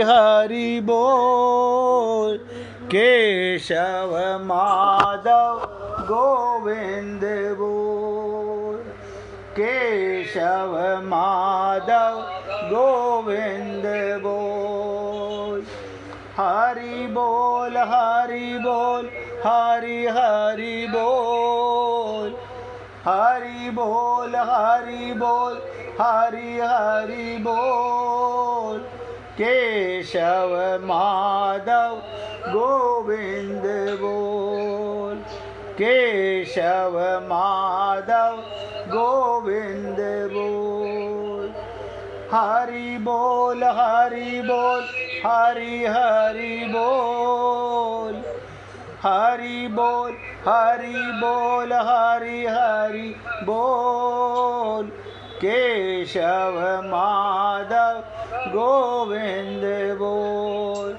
हरि बोल। केशव माधव गोविंद बोल। केशव माधव गोविंद बोल। हरि बोल हरि बोल हरि हरि बोल। हरि बोल हरि बोल हरि हरि बोल। केशव माधव गोविंद बोल। केशव माधव गोविंद बोल। हरि बोल हरि बोल हरि हरि बोल। हरि बोल हरि बोल हरि हरि बोल। केशव माधव गोविंद बोल।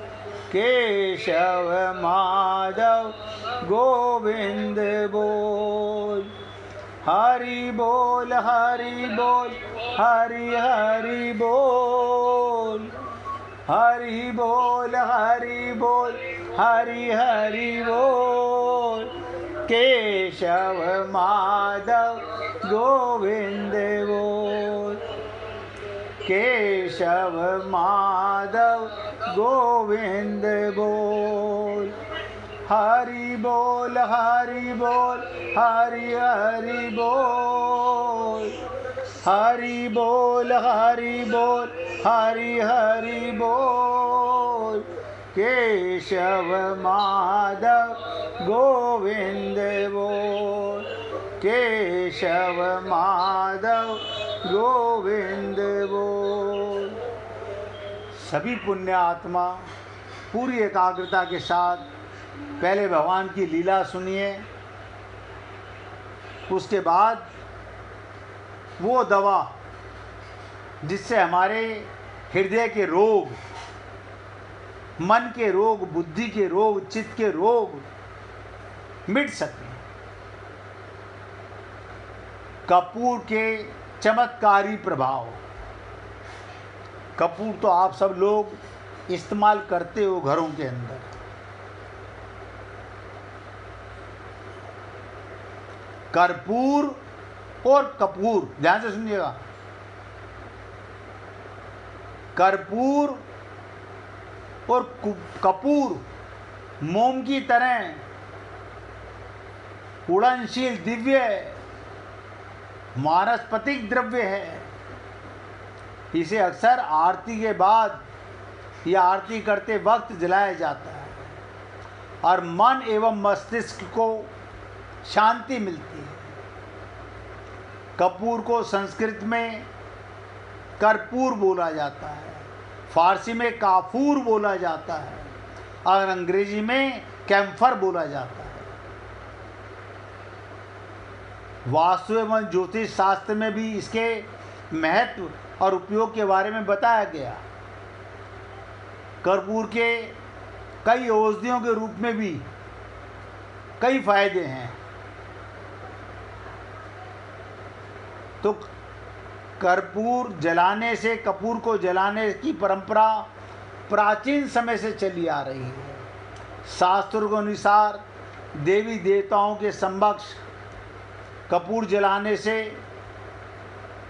केशव माधव गोविंद बोल। हरि बोल हरि बोल हरि हरि बोल। हरि बोल हरि बोल हरि हरि बोल। केशव माधव गोविंद बोल। केशव माधव गोविंद बोल। हरि बोल हरि बोल हरि हरि बोल। हरि बोल हरि बोल हरि हरि बोल। केशव माधव गोविंद बोल। केशव माधव गोविंद बोल। सभी पुण्य आत्मा पूरी एकाग्रता के साथ पहले भगवान की लीला सुनिए, उसके बाद वो दवा जिससे हमारे हृदय के रोग, मन के रोग, बुद्धि के रोग, चित्त के रोग मिट सके। कपूर के चमत्कारी प्रभाव। कपूर तो आप सब लोग इस्तेमाल करते हो घरों के अंदर। कर्पूर और कपूर, ध्यान से सुनिएगा। कर्पूर और कपूर मोम की तरह उड़नशील दिव्य वानस्पतिक द्रव्य है। इसे अक्सर आरती के बाद या आरती करते वक्त जलाया जाता है और मन एवं मस्तिष्क को शांति मिलती है। कपूर को संस्कृत में कर्पूर बोला जाता है, फारसी में काफूर बोला जाता है और अंग्रेजी में कैम्फर बोला जाता है। वास्तु एवं ज्योतिष शास्त्र में भी इसके महत्व और उपयोग के बारे में बताया गया। कर्पूर के कई औषधियों के रूप में भी कई फायदे हैं। तो कर्पूर जलाने से, कपूर को जलाने की परंपरा प्राचीन समय से चली आ रही है। शास्त्रों के अनुसार देवी देवताओं के समक्ष कपूर जलाने से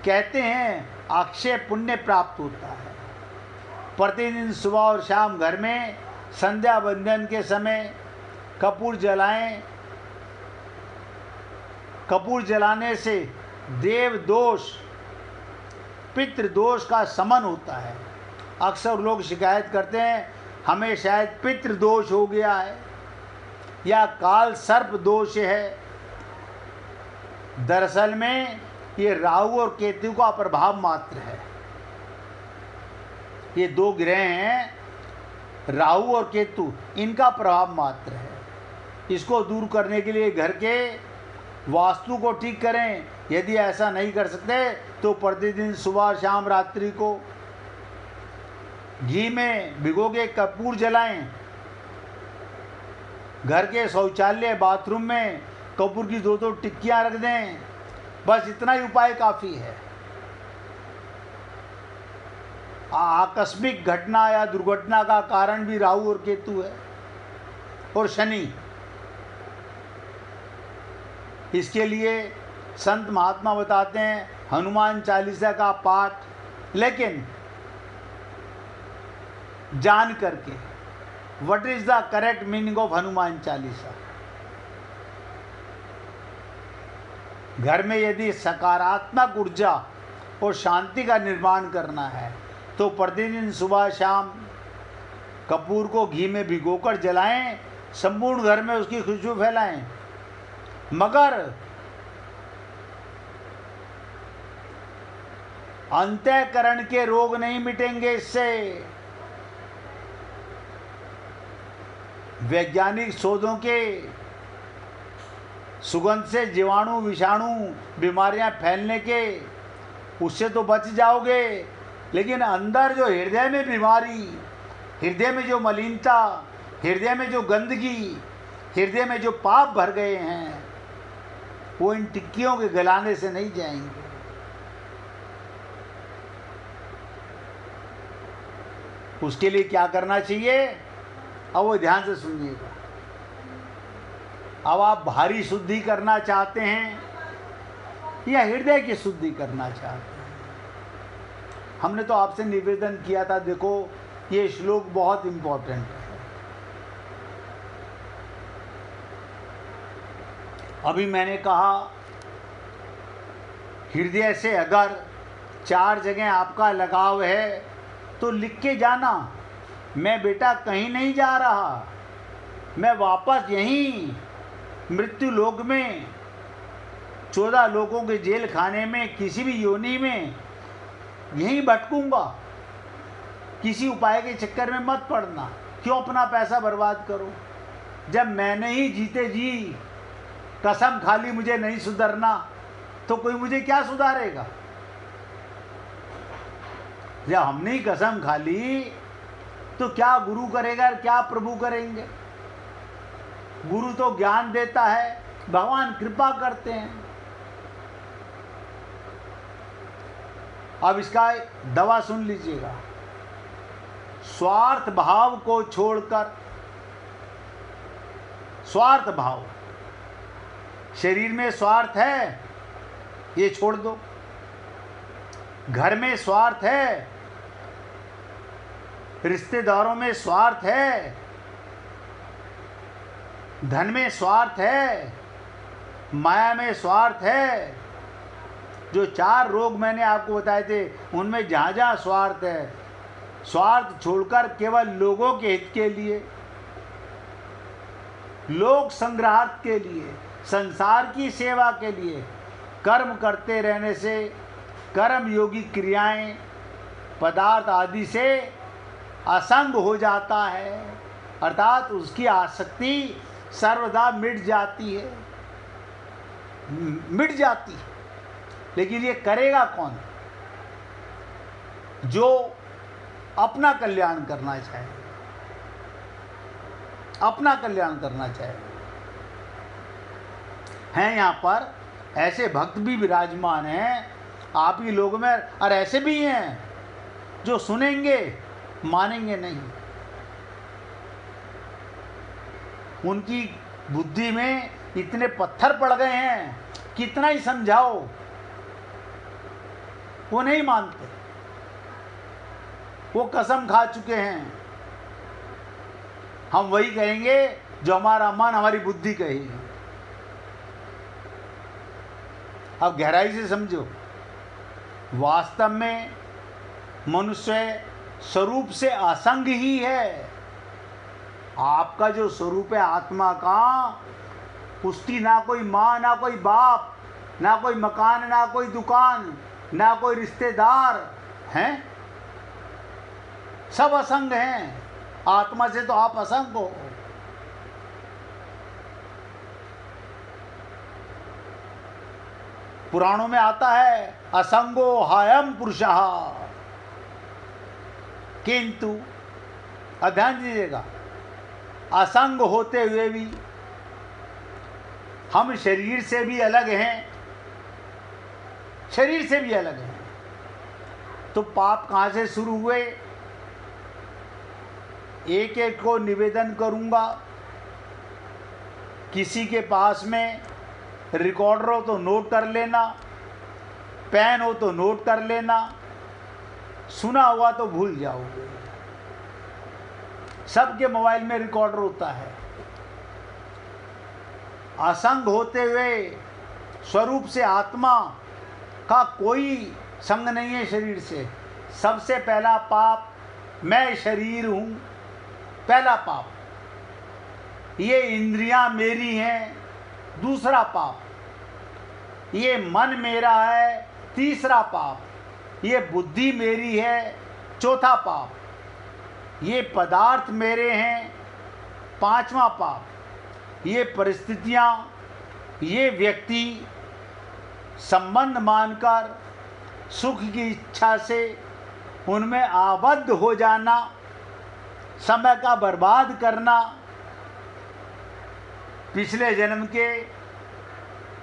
कहते हैं अक्षय पुण्य प्राप्त होता है। प्रतिदिन सुबह और शाम घर में संध्या वंदन के समय कपूर जलाएं। कपूर जलाने से देव दोष, पितृ दोष का शमन होता है। अक्सर लोग शिकायत करते हैं हमें शायद पितृ दोष हो गया है या काल सर्प दोष है। दरअसल में ये राहु और केतु का प्रभाव मात्र है। ये दो ग्रह हैं, राहु और केतु, इनका प्रभाव मात्र है। इसको दूर करने के लिए घर के वास्तु को ठीक करें। यदि ऐसा नहीं कर सकते तो प्रतिदिन सुबह शाम रात्रि को घी में भिगो के कपूर जलाएं। घर के शौचालय बाथरूम में कपूर की दो दो टिक्कियां रख दें। बस इतना ही उपाय काफ़ी है। आकस्मिक घटना या दुर्घटना का कारण भी राहु और केतु है और शनि। इसके लिए संत महात्मा बताते हैं हनुमान चालीसा का पाठ, लेकिन जान करके what is the correct meaning of Hanuman Chalisa. घर में यदि सकारात्मक ऊर्जा और शांति का निर्माण करना है तो प्रतिदिन सुबह शाम कपूर को घी में भिगोकर जलाएं, संपूर्ण घर में उसकी खुशबू फैलाएं। मगर अंतःकरण के रोग नहीं मिटेंगे इससे। वैज्ञानिक शोधों के सुगंध से जीवाणु विषाणु बीमारियां फैलने के उससे तो बच जाओगे, लेकिन अंदर जो हृदय में बीमारी, हृदय में जो मलिनता, हृदय में जो गंदगी, हृदय में जो पाप भर गए हैं वो इन टिक्कियों के गलाने से नहीं जाएंगे। उसके लिए क्या करना चाहिए, अब वो ध्यान से सुनिएगा। अब आप भारी शुद्धि करना चाहते हैं या हृदय की शुद्धि करना चाहते हैं। हमने तो आपसे निवेदन किया था, देखो ये श्लोक बहुत इंपॉर्टेंट है। अभी मैंने कहा हृदय से अगर 4 जगह आपका लगाव है तो लिख के जाना, मैं बेटा कहीं नहीं जा रहा, मैं वापस यहीं मृत्यु लोक में 14 लोगों के जेल खाने में किसी भी योनि में यहीं भटकूंगा। किसी उपाय के चक्कर में मत पड़ना। क्यों अपना पैसा बर्बाद करो जब मैंने ही जीते जी कसम खा ली मुझे नहीं सुधरना, तो कोई मुझे क्या सुधारेगा। जब हमने ही कसम खा ली तो क्या गुरु करेगा, क्या प्रभु करेंगे। गुरु तो ज्ञान देता है, भगवान कृपा करते हैं। अब इसका दवा सुन लीजिएगा। स्वार्थ भाव को छोड़कर, स्वार्थ भाव, शरीर में स्वार्थ है ये छोड़ दो, घर में स्वार्थ है, रिश्तेदारों में स्वार्थ है, धन में स्वार्थ है, माया में स्वार्थ है। जो 4 रोग मैंने आपको बताए थे उनमें जहाँ जहाँ स्वार्थ है, स्वार्थ छोड़कर केवल लोगों के हित के लिए, लोक संग्रहार्थ के लिए, संसार की सेवा के लिए कर्म करते रहने से कर्म योगी क्रियाएं पदार्थ आदि से असंग हो जाता है, अर्थात उसकी आसक्ति सर्वदा मिट जाती है, मिट जाती है। लेकिन ये करेगा कौन, जो अपना कल्याण करना चाहे, अपना कल्याण करना चाहे। हैं यहाँ पर ऐसे भक्त भी विराजमान हैं आप ही लोगों में, और ऐसे भी हैं जो सुनेंगे मानेंगे नहीं। उनकी बुद्धि में इतने पत्थर पड़ गए हैं, कितना ही समझाओ वो नहीं मानते, वो कसम खा चुके हैं। हम वही कहेंगे जो हमारा मन हमारी बुद्धि कहेगी। अब गहराई से समझो, वास्तव में मनुष्य स्वरूप से असंग ही है। आपका जो स्वरूप है आत्मा का, उसकी ना कोई माँ ना कोई बाप, ना कोई मकान ना कोई दुकान, ना कोई रिश्तेदार हैं, सब असंग हैं। आत्मा से तो आप असंग हो। पुराणों में आता है असंगो हायम पुरुषः, किंतु ध्यान दीजिएगा, असंग होते हुए भी हम शरीर से भी अलग हैं, शरीर से भी अलग हैं। तो तो पाप कहाँ से शुरू हुए? एक एक को निवेदन करूँगा। किसी के पास में रिकॉर्डर हो तो नोट कर लेना, पेन हो तो नोट कर लेना, सुना हुआ तो भूल जाओगे। सबके मोबाइल में रिकॉर्डर होता है। असंग होते हुए स्वरूप से आत्मा का कोई संग नहीं है शरीर से। सबसे पहला पाप मैं शरीर हूँ, पहला पाप। ये इंद्रियां मेरी हैं, दूसरा पाप। ये मन मेरा है, तीसरा पाप। ये बुद्धि मेरी है, चौथा पाप। ये पदार्थ मेरे हैं, पांचवा पाप। ये परिस्थितियां, ये व्यक्ति संबंध मानकर सुख की इच्छा से उनमें आबद्ध हो जाना, समय का बर्बाद करना, पिछले जन्म के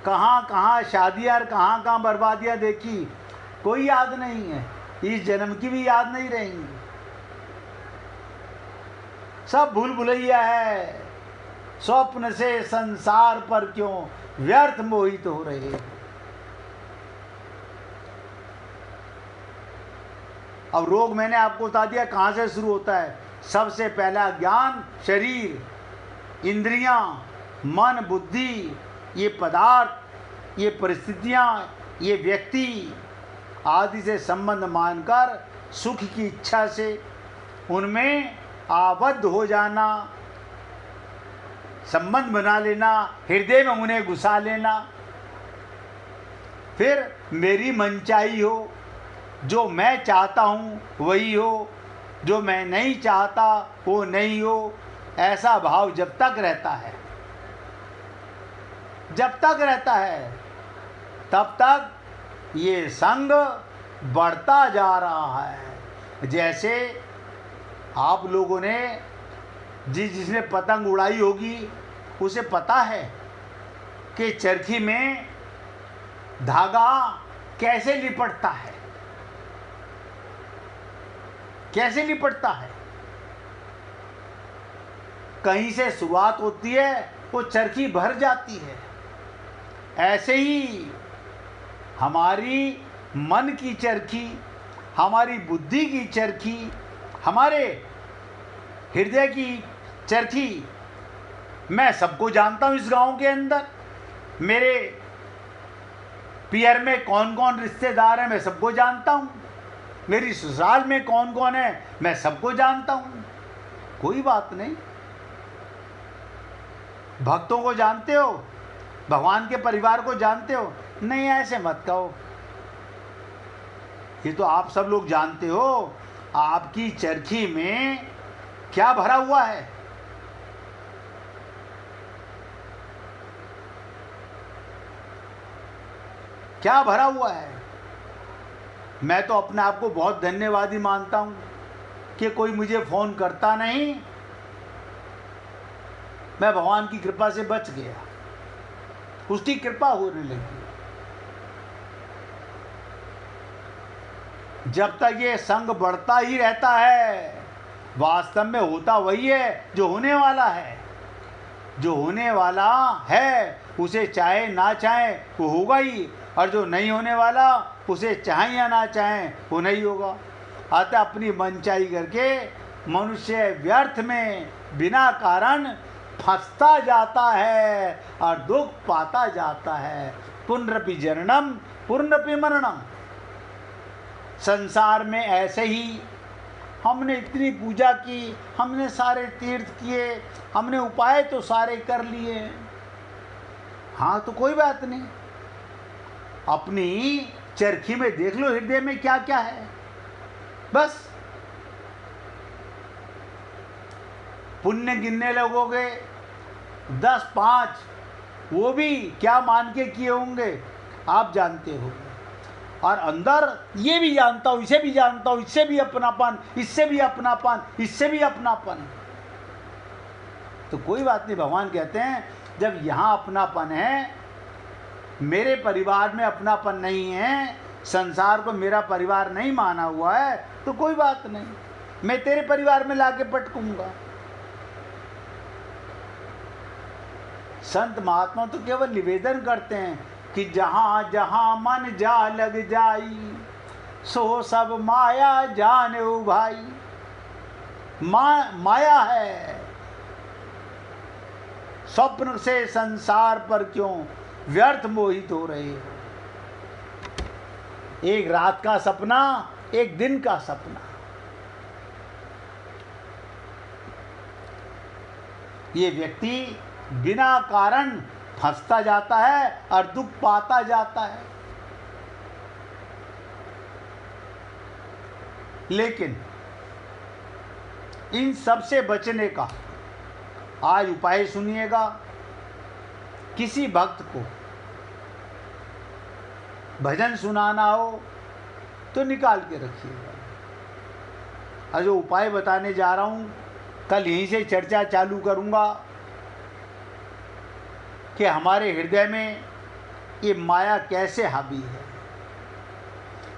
कहाँ कहाँ शादियाँ, कहाँ कहाँ बर्बादियाँ देखी, कोई याद नहीं है। इस जन्म की भी याद नहीं रहेंगी। सब भूल भुलैया है। स्वप्न से संसार पर क्यों व्यर्थ मोहित हो रहे हैं। अब रोग मैंने आपको बता दिया कहाँ से शुरू होता है। सबसे पहला ज्ञान शरीर, इंद्रियां, मन, बुद्धि, ये पदार्थ, ये परिस्थितियां, ये व्यक्ति आदि से संबंध मानकर सुख की इच्छा से उनमें आबद्ध हो जाना, संबंध बना लेना, हृदय में उन्हें घुसा लेना। फिर मेरी मनचाही हो, जो मैं चाहता हूँ वही हो, जो मैं नहीं चाहता वो नहीं हो। ऐसा भाव जब तक रहता है, जब तक रहता है, तब तक ये संग बढ़ता जा रहा है। जैसे आप लोगों ने जिसने पतंग उड़ाई होगी उसे पता है कि चरखी में धागा कैसे लिपटता है, कैसे लिपटता है। कहीं से शुरुआत होती है, वो चरखी भर जाती है। ऐसे ही हमारी मन की चरखी, हमारी बुद्धि की चरखी, हमारे हृदय की चरखी, मैं सबको जानता हूँ। इस गांव के अंदर मेरे पियर में कौन कौन रिश्तेदार हैं, मैं सबको जानता हूँ। मेरी ससुराल में कौन कौन है, मैं सबको जानता हूँ। कोई बात नहीं। भक्तों को जानते हो, भगवान के परिवार को जानते हो? नहीं, ऐसे मत कहो। ये तो आप सब लोग जानते हो। आपकी चरखी में क्या भरा हुआ है? क्या भरा हुआ है? मैं तो अपने आप को बहुत धन्यवादी मानता हूं कि कोई मुझे फोन करता नहीं। मैं भगवान की कृपा से बच गया, उसकी कृपा होने लगी। जब तक ये संग बढ़ता ही रहता है, वास्तव में होता वही है जो होने वाला है। जो होने वाला है उसे चाहे ना चाहे वो होगा ही, और जो नहीं होने वाला उसे चाहे या ना चाहे वो नहीं होगा। अतः अपनी मनचाही करके मनुष्य व्यर्थ में बिना कारण फंसता जाता है और दुख पाता जाता है। पुनरपि जननम पुनरपि मरणम। संसार में ऐसे ही हमने इतनी पूजा की, हमने सारे तीर्थ किए, हमने उपाय तो सारे कर लिए। हाँ, तो कोई बात नहीं। अपनी चरखी में देख लो हृदय में क्या क्या है। बस पुण्य गिनने लगोगे 10 5, वो भी क्या मान के किए होंगे आप जानते हो। और अंदर ये भी जानता हूँ, इसे भी जानता हूँ, इससे भी अपनापन, इससे भी अपनापन, इससे भी अपनापन। तो कोई बात नहीं। भगवान कहते हैं जब यहाँ अपनापन है, मेरे परिवार में अपनापन नहीं है, संसार को मेरा परिवार नहीं माना हुआ है तो कोई बात नहीं, मैं तेरे परिवार में लाके पटकूंगा। संत महात्मा तो केवल निवेदन करते हैं कि जहाँ जहाँ मन जा लग जाई, सो सब माया जाने भाई। माया है, स्वप्न से संसार पर क्यों व्यर्थ मोहित हो रहे हो। एक रात का सपना, एक दिन का सपना। ये व्यक्ति बिना कारण फंसता जाता है और दुख पाता जाता है। लेकिन इन सब से बचने का आज उपाय सुनिएगा। किसी भक्त को भजन सुनाना हो तो निकाल के रखिएगा। और जो उपाय बताने जा रहा हूँ, कल यहीं से चर्चा चालू करूँगा कि हमारे हृदय में ये माया कैसे हावी है,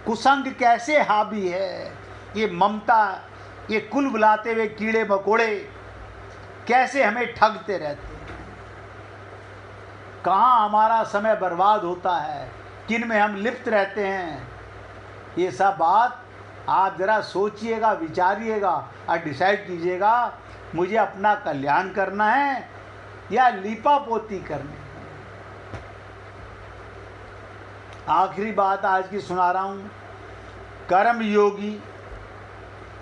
कुसंग कैसे हावी है, ये ममता, ये कुल बुलाते हुए कीड़े मकोड़े कैसे हमें ठगते रहते हैं। कहाँ हमारा समय बर्बाद होता है, किन में हम लिप्त रहते हैं। ये सब बात आप ज़रा सोचिएगा, विचारिएगा और डिसाइड कीजिएगा, मुझे अपना कल्याण करना है या लीपापोती करनी है। आखिरी बात आज की सुना रहा हूँ। कर्म योगी,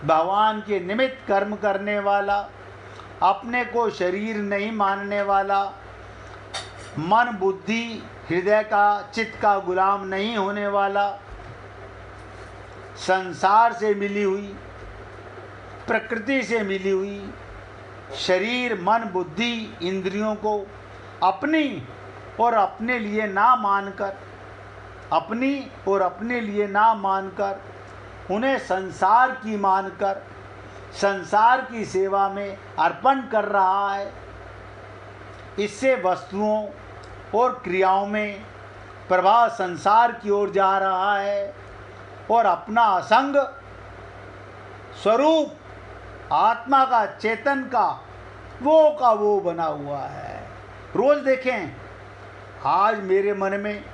भगवान के निमित्त कर्म करने वाला, अपने को शरीर नहीं मानने वाला, मन बुद्धि हृदय का चित्त का गुलाम नहीं होने वाला, संसार से मिली हुई, प्रकृति से मिली हुई शरीर मन बुद्धि इंद्रियों को अपनी और अपने लिए ना मानकर, अपनी और अपने लिए ना मानकर, उन्हें संसार की मानकर संसार की सेवा में अर्पण कर रहा है। इससे वस्तुओं और क्रियाओं में प्रभाव संसार की ओर जा रहा है और अपना असंग स्वरूप आत्मा का, चेतन का वो बना हुआ है। रोज देखें आज मेरे मन में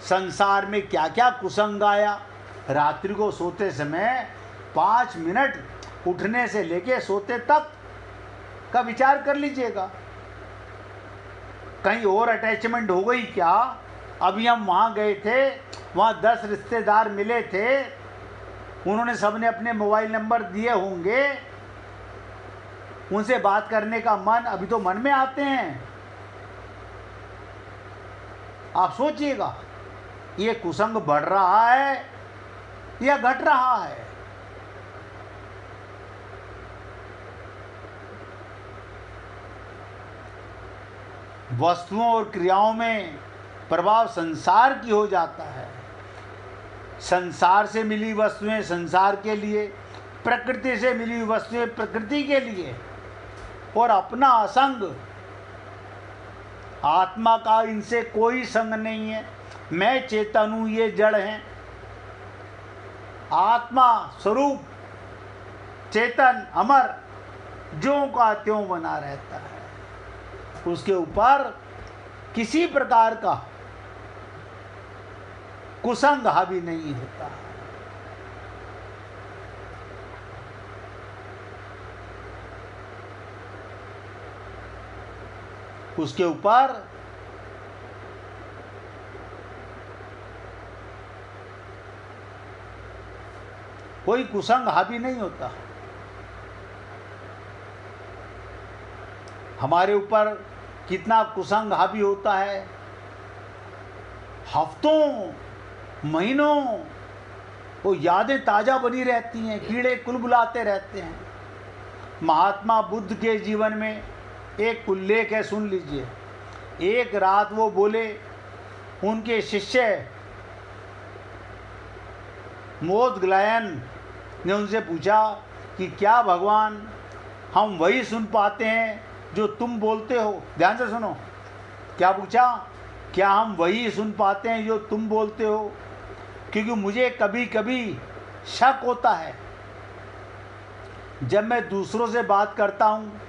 संसार में क्या क्या कुसंग आया। रात्रि को सोते समय 5 मिनट उठने से लेके सोते तक का विचार कर लीजिएगा। कहीं और अटैचमेंट हो गई क्या? अभी हम वहाँ गए थे, वहाँ 10 रिश्तेदार मिले थे, उन्होंने सबने अपने मोबाइल नंबर दिए होंगे, उनसे बात करने का मन अभी तो मन में आते हैं। आप सोचिएगा, ये कुसंग बढ़ रहा है या घट रहा है? वस्तुओं और क्रियाओं में प्रभाव संसार की हो जाता है। संसार से मिली वस्तुएं संसार के लिए, प्रकृति से मिली वस्तुएं प्रकृति के लिए, और अपना असंग आत्मा का इनसे कोई संग नहीं है। मैं चेतन हूँ, ये जड़ हैं। आत्मा स्वरूप चेतन अमर ज्यों का त्यों बना रहता है। उसके ऊपर किसी प्रकार का कुसंग हावी नहीं होता। उसके ऊपर कोई कुसंग हावी नहीं होता। हमारे ऊपर कितना कुसंग हावी होता है। हफ्तों महीनों वो यादें ताज़ा बनी रहती हैं, कीड़े कुलबुलाते रहते हैं। महात्मा बुद्ध के जीवन में एक उल्लेख है, सुन लीजिए। एक रात वो बोले, उनके शिष्य मोदग्लायन ने उनसे पूछा कि क्या भगवान हम वही सुन पाते हैं जो तुम बोलते हो? ध्यान से सुनो, क्या पूछा? क्या हम वही सुन पाते हैं जो तुम बोलते हो? क्योंकि मुझे कभी कभी शक होता है, जब मैं दूसरों से बात करता हूँ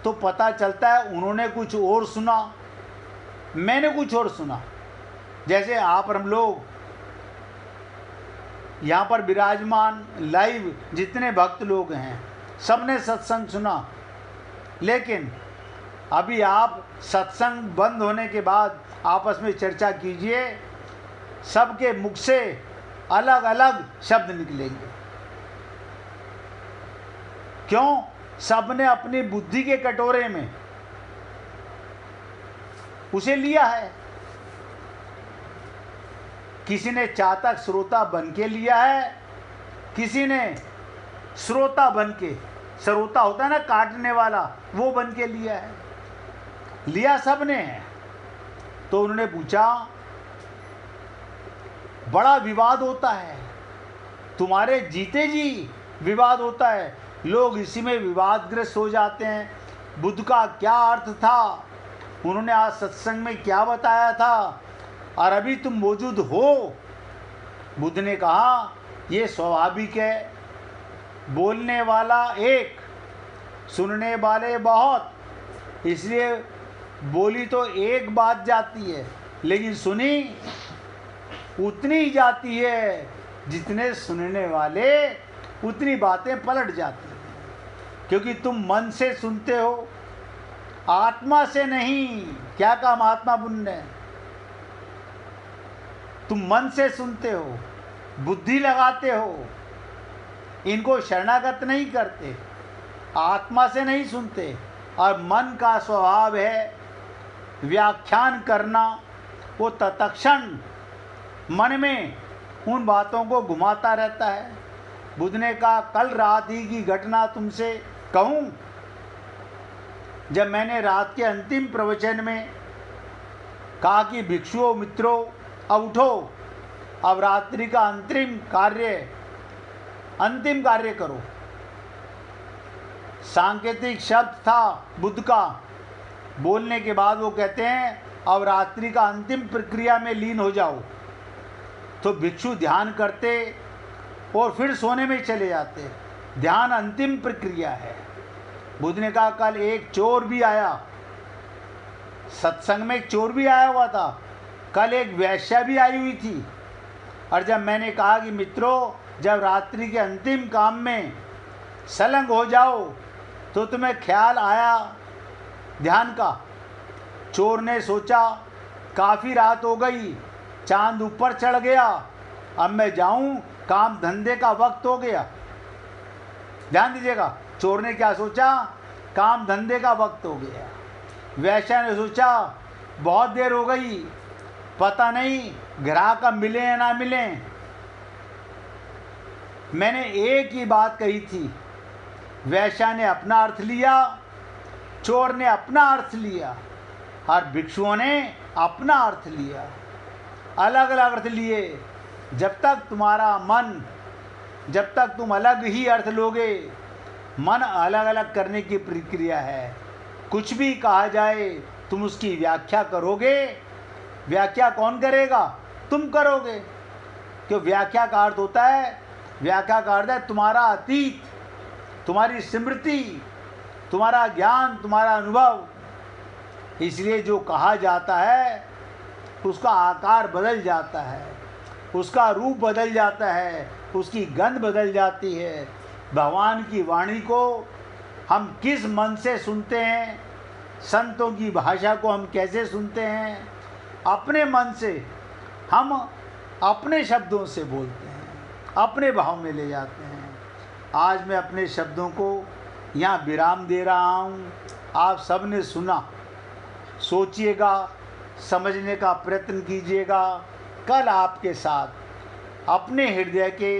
तो पता चलता है उन्होंने कुछ और सुना, मैंने कुछ और सुना। जैसे आप और हम लोग यहाँ पर विराजमान लाइव जितने भक्त लोग हैं, सबने सत्संग सुना, लेकिन अभी आप सत्संग बंद होने के बाद आपस में चर्चा कीजिए, सबके मुख से अलग अलग शब्द निकलेंगे। क्यों? सबने अपनी बुद्धि के कटोरे में उसे लिया है। किसी ने चातक श्रोता बन के लिया है, किसी ने श्रोता बन के, श्रोता होता है ना काटने वाला, वो बन के लिया है। लिया सबने है। तो उन्होंने पूछा, बड़ा विवाद होता है, तुम्हारे जीते जी विवाद होता है, लोग इसी में विवादग्रस्त हो जाते हैं। बुद्ध का क्या अर्थ था, उन्होंने आज सत्संग में क्या बताया था, और अभी तुम मौजूद हो। बुद्ध ने कहा ये स्वाभाविक है, बोलने वाला एक, सुनने वाले बहुत, इसलिए बोली तो एक बात जाती है, लेकिन सुनी उतनी ही जाती है जितने सुनने वाले उतनी बातें पलट जाती हैं। क्योंकि तुम मन से सुनते हो, आत्मा से नहीं। क्या काम आत्मा बुनने? तुम मन से सुनते हो, बुद्धि लगाते हो, इनको शरणागत नहीं करते, आत्मा से नहीं सुनते। और मन का स्वभाव है व्याख्यान करना, वो तत्क्षण मन में उन बातों को घुमाता रहता है। बुद्ध ने कहा, कल रात ही की घटना तुमसे कहूँ। जब मैंने रात के अंतिम प्रवचन में कहा कि भिक्षुओं मित्रों अब उठो, अब रात्रि का अंतिम कार्य करो, सांकेतिक शब्द था बुद्ध का। बोलने के बाद वो कहते हैं अब रात्रि का अंतिम प्रक्रिया में लीन हो जाओ। तो भिक्षु ध्यान करते और फिर सोने में चले जाते। ध्यान अंतिम प्रक्रिया है। बुद्ध ने कहा, कल एक चोर भी आया, सत्संग में एक चोर भी आया हुआ था, कल एक वैश्या भी आई हुई थी। और जब मैंने कहा कि मित्रों, जब रात्रि के अंतिम काम में संलग्न हो जाओ तो तुम्हें ख्याल आया ध्यान का। चोर ने सोचा काफ़ी रात हो गई, चांद ऊपर चढ़ गया, अब मैं जाऊं, काम धंधे का वक्त हो गया। ध्यान दीजिएगा, चोर ने क्या सोचा, काम धंधे का वक्त हो गया। वैश्या ने सोचा बहुत देर हो गई, पता नहीं ग्राहक अब मिले या ना मिले। मैंने एक ही बात कही थी, वैश्या ने अपना अर्थ लिया, चोर ने अपना अर्थ लिया, और भिक्षुओं ने अपना अर्थ लिया। अलग अलग अर्थ लिए। जब तक तुम्हारा मन, जब तक तुम अलग ही अर्थ लोगे, मन अलग अलग करने की प्रक्रिया है। कुछ भी कहा जाए तुम उसकी व्याख्या करोगे। व्याख्या कौन करेगा? तुम करोगे। क्यों? व्याख्या का अर्थ होता है, व्याख्या का अर्थ है तुम्हारा अतीत, तुम्हारी स्मृति, तुम्हारा ज्ञान, तुम्हारा अनुभव। इसलिए जो कहा जाता है उसका आकार बदल जाता है, उसका रूप बदल जाता है, उसकी गंध बदल जाती है। भगवान की वाणी को हम किस मन से सुनते हैं, संतों की भाषा को हम कैसे सुनते हैं, अपने मन से हम अपने शब्दों से बोलते हैं, अपने भाव में ले जाते हैं। आज मैं अपने शब्दों को यहाँ विराम दे रहा हूँ। आप सब ने सुना, सोचिएगा, समझने का प्रयत्न कीजिएगा। कल आपके साथ अपने हृदय के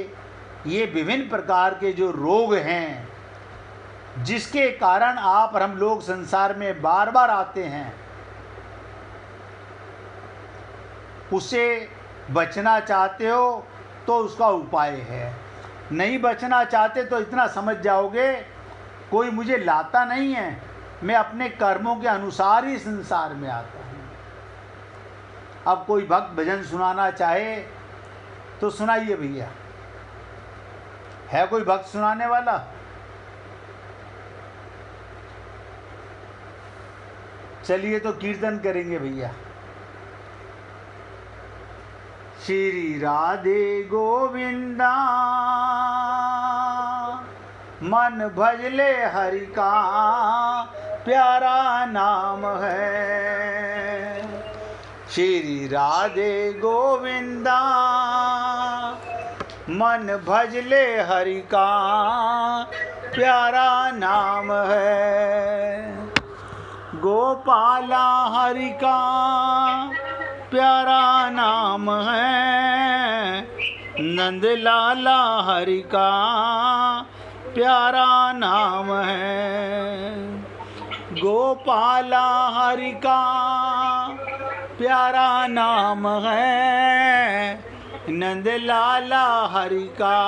ये विभिन्न प्रकार के जो रोग हैं, जिसके कारण आप और हम लोग संसार में बार बार आते हैं, उससे बचना चाहते हो तो उसका उपाय है। नहीं बचना चाहते तो इतना समझ जाओगे, कोई मुझे लाता नहीं है, मैं अपने कर्मों के अनुसार ही संसार में आता हूँ। अब कोई भक्त भजन सुनाना चाहे तो सुनाइए भैया, है कोई भक्त सुनाने वाला? चलिए तो कीर्तन करेंगे भैया। श्री राधे गोविंदा मन भजले हरि का प्यारा नाम है। श्री राधे गोविंदा मन भजले हरि का प्यारा नाम है। गोपाला हरि का प्यारा नाम है। नंदलाला हरि का प्यारा नाम है। गोपाला हरि का प्यारा नाम है। नंदलाला हरि का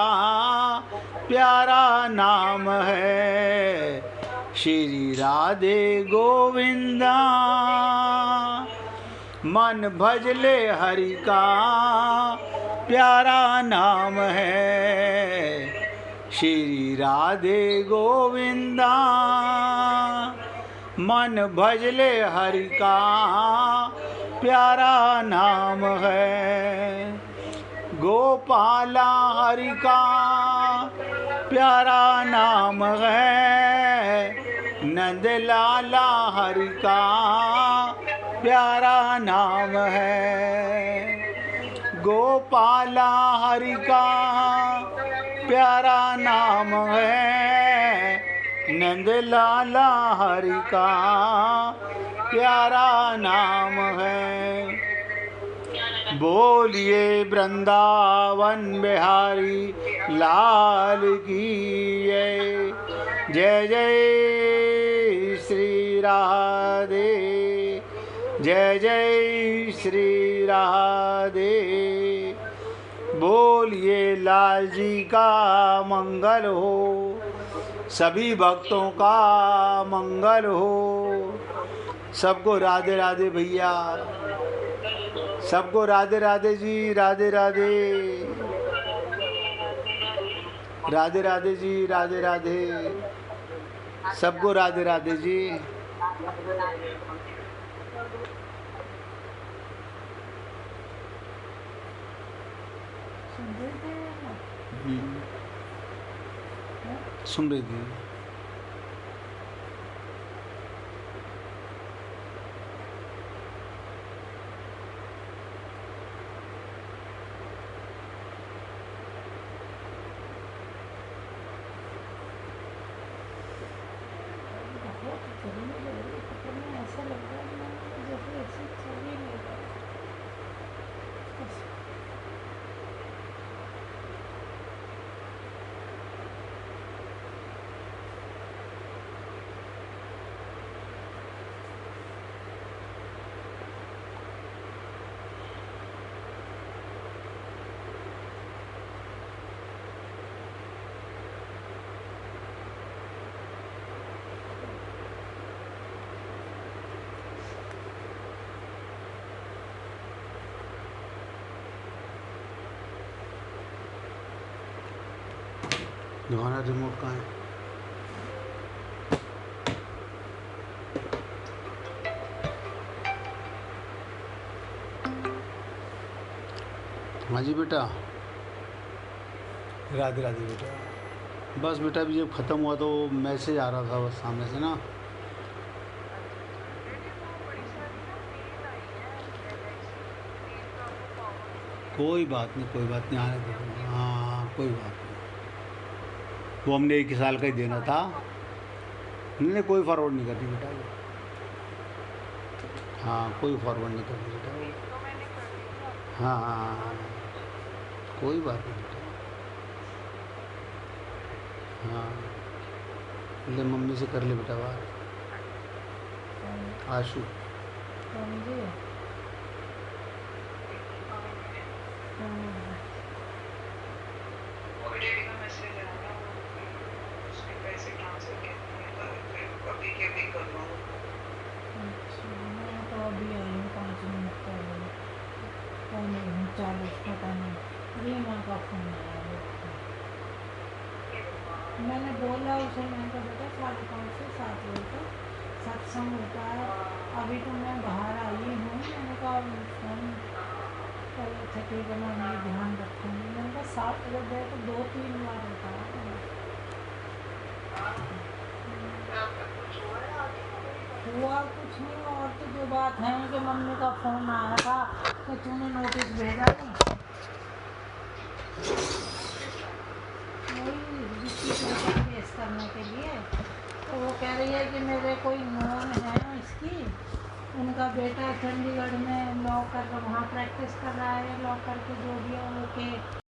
प्यारा नाम है। श्री राधे गोविंदा मन भजले हरि का प्यारा नाम है। श्री राधे गोविंदा मन भजले हरि का प्यारा नाम है। गोपाला हरि का प्यारा नाम है। नंदलाला हरि का प्यारा नाम है। गोपाला हरि का प्यारा नाम है। नंदलाला हरि का प्यारा नाम है। बोलिए वृंदावन बिहारी लाल की जय जय श्री राधे, जय जय श्री राधे। बोलिए लाल जी का मंगल हो, सभी भक्तों का मंगल हो। सबको राधे राधे भैया, सबको राधे राधे जी, राधे राधे, राधे राधे जी, राधे राधे, सबको राधे राधे जी। सुन रही थी। तुम्हारा रिमोट कहाँ है? हाँ जी बेटा, राधे राधे बेटा। बस बेटा अभी जब ख़त्म हुआ तो मैसेज आ रहा था बस सामने से ना। कोई बात नहीं, कोई बात नहीं, आने दो। हाँ कोई बात नहीं, वो हमने 1 साल का ही देना था। नहीं कोई फॉरवर्ड नहीं करती बेटा वो। हाँ कोई फॉरवर्ड नहीं करती बेटा वो। हाँ हाँ हाँ हाँ, कोई बात नहीं बेटा। हाँ ले मम्मी से कर ले बेटा बात। आशु रीमा का फोन आया मेरे को। मैंने बोला उसे, मैंने कहा बेटा 5:30 से 7 बजे तक सत्संग होता है, अभी तो मैं बाहर आई हूँ। मैंने कहा फोन करे थे, ठीक है मैं ये ध्यान रखूँगी। मैंने कहा 7 बजे तो 2-3 बार होता है। हुआ कुछ नहीं, और तो जो बात है कि मम्मी का फ़ोन आया था कि तूने नोटिस भेजा नहीं, वही जिसकी पैसा वेस्ट करने के लिए। तो वो कह रही है कि मेरे कोई नोन है इसकी, उनका बेटा चंडीगढ़ में लॉ कर वहाँ प्रैक्टिस कर रहा है, लॉ करके जो भी है वो के